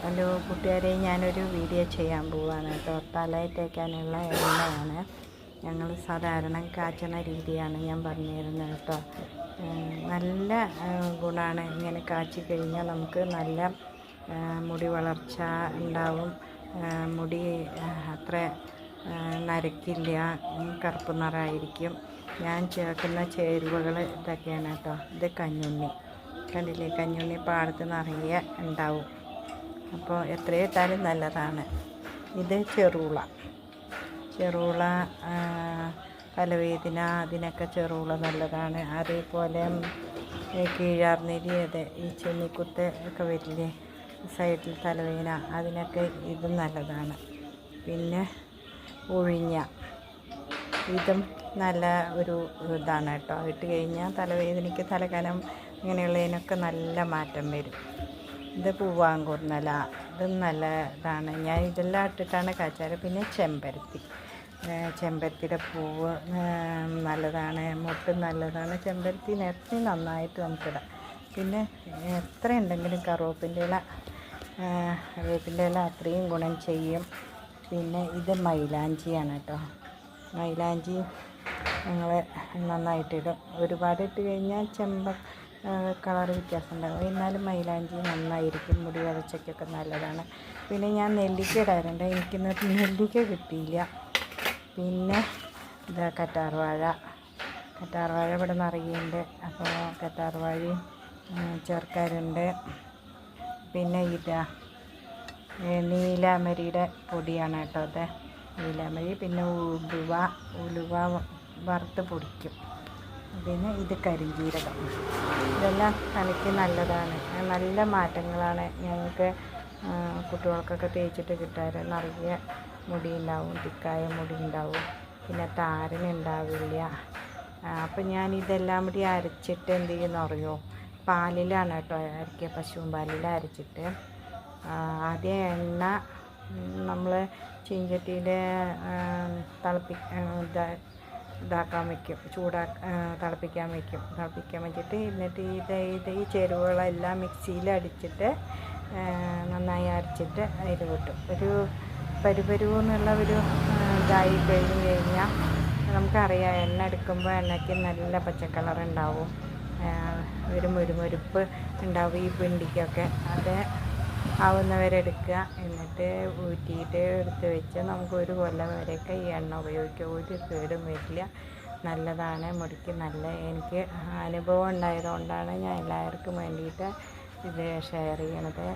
Hello കൂട്ടുകാരെ, ഞാനൊരു video ചെയ്യാൻ പോവാണ് കേട്ടോ. തലയിൽ തേക്കാനുള്ള എണ്ണയാണ്. ഞങ്ങൾ സാധാരണ കാച്ചണ രീതിയാണ് ഞാൻ പറഞ്ഞു തരുന്നത് കേട്ടോ. നല്ല ഗുണമാണ്. ഇങ്ങനെ കാച്ചി കഴിഞ്ഞാൽ നമുക്ക് നല്ല മുടി വളർച്ച ഉണ്ടാവും. മുടി അത്ര നരക്കില്ല, കറുപ്പ് നിറമായിരിക്കും. ഞാൻ ചേർക്കുന്ന ചേരുവകൾ ഇതൊക്കെയാണ് കേട്ടോ. ഇത് കഞ്ഞുണ്ണി കണ്ടില്ലേ, കഞ്ഞുണ്ണി പാടത്ത് നിറയെ ഉണ്ടാവും. അപ്പോൾ എത്രയിട്ടാലും നല്ലതാണ്. ഇത് ചെറുള തലവേദന അതിനൊക്കെ ചെറുള നല്ലതാണ്. അതേപോലെ കീഴാർനെല്ലി, അതെ, ഈ ചെന്നിക്കുത്ത് ഒക്കെ വരില്ലേ സൈഡിൽ തലവേദന, അതിനൊക്കെ ഇതും നല്ലതാണ്. പിന്നെ ഉഴിഞ്ഞ ഇതും നല്ല ഒരു ഇതാണ് കേട്ടോ. ഇട്ട് കഴിഞ്ഞാൽ തലവേദനയ്ക്ക്, തലകനം ഇങ്ങനെയുള്ളതിനൊക്കെ നല്ല മാറ്റം വരും. ഇത് പൂവാങ്കുറുന്നല, ഇതും നല്ല ഇതാണ്. ഞാൻ ഇതെല്ലാം ഇട്ടിട്ടാണ് കാച്ചാറ്. പിന്നെ ചെമ്പരത്തിയുടെ പൂവ് നല്ലതാണ്, മുട്ടും നല്ലതാണ്. ചെമ്പരത്തി നിരത്തി നന്നായിട്ട് നമുക്കിടാം. പിന്നെ എത്ര ഉണ്ടെങ്കിലും കറുവേപ്പിൻ്റെ ഇല അത്രയും ഗുണം ചെയ്യും. പിന്നെ ഇത് മൈലാഞ്ചിയാണ് കേട്ടോ. മൈലാഞ്ചി ഞങ്ങൾ നന്നായിട്ടിടും. ഒരുപാട് ഇട്ട് കഴിഞ്ഞാൽ കളർ വ്യത്യാസം ഉണ്ടാകും. എന്നാലും മൈലാഞ്ചി നന്നായിരിക്കും. മുടി വളർച്ചയ്ക്കൊക്കെ നല്ലതാണ്. പിന്നെ ഞാൻ നെല്ലിക്ക ഇടാറുണ്ട്. എനിക്കിന്ന് നെല്ലിക്ക കിട്ടിയില്ല. പിന്നെ ഇതാ കറ്റാർവാഴ ഇവിടെ നിറയുന്നുണ്ട്. അപ്പോൾ കറ്റാർവാഴയും ചേർക്കാറുണ്ട്. പിന്നെ ഇതാ നീലാമരിയുടെ പൊടിയാണ് കേട്ടോ. അത് നീലാമരി. പിന്നെ ഉലുവ വറുത്ത് പൊടിക്കും. പിന്നെ ഇത് കരിഞ്ജീരകം. ഇതെല്ലാം തലയ്ക്ക് നല്ലതാണ്. നല്ല മാറ്റങ്ങളാണ്. ഞങ്ങൾക്ക് കുട്ടികൾക്കൊക്കെ തേച്ചിട്ട് കിട്ടാറ്. നിറയെ മുടി ഉണ്ടാവും, തിക്കായ മുടി ഉണ്ടാവും. പിന്നെ താരനുണ്ടാവില്ല. അപ്പം ഞാൻ ഇതെല്ലാം കൂടി അരച്ചിട്ട് എന്ത് ചെയ്യുമെന്ന് അറിയുമോ? പാലിലാണ് കേട്ടോ അരയ്ക്കുക. പശുവും പാലിൽ അരച്ചിട്ട് ആദ്യം എണ്ണ നമ്മൾ ചീഞ്ചട്ടിയിൽ തിളപ്പിക്കാൻ വയ്ക്കും. തിളപ്പിക്കാൻ വെച്ചിട്ട് എന്നിട്ട് ഈ ചേരുവകളെല്ലാം മിക്സിയിൽ അടിച്ചിട്ട് നന്നായി അരച്ചിട്ട് അതിൽ കിട്ടും. ഒരു പരുപരുവെന്നുള്ള ഒരു ഇതായി കഴിഞ്ഞാൽ നമുക്കറിയാം. എണ്ണ എടുക്കുമ്പോൾ എണ്ണയ്ക്ക് നല്ല പച്ചക്കളർ ഉണ്ടാവും, ഒരു മുരുമുരുപ്പ് ഉണ്ടാവും ഈ പിണ്ടിക്കൊക്കെ. അത് ആവുന്നവരെ എടുക്കുക. എന്നിട്ട് ഊറ്റിയിട്ട് എടുത്ത് വെച്ച് നമുക്ക് ഒരു കൊല്ലം വരെയൊക്കെ ഈ എണ്ണ ഉപയോഗിക്കുക. ഒരു കേടും വരില്ല. നല്ലതാണ് മുടിക്ക്. എനിക്ക് അനുഭവം ഉണ്ടായതുകൊണ്ടാണ് ഞാൻ എല്ലാവർക്കും വേണ്ടിയിട്ട് ഇത് ഷെയർ ചെയ്യണത്.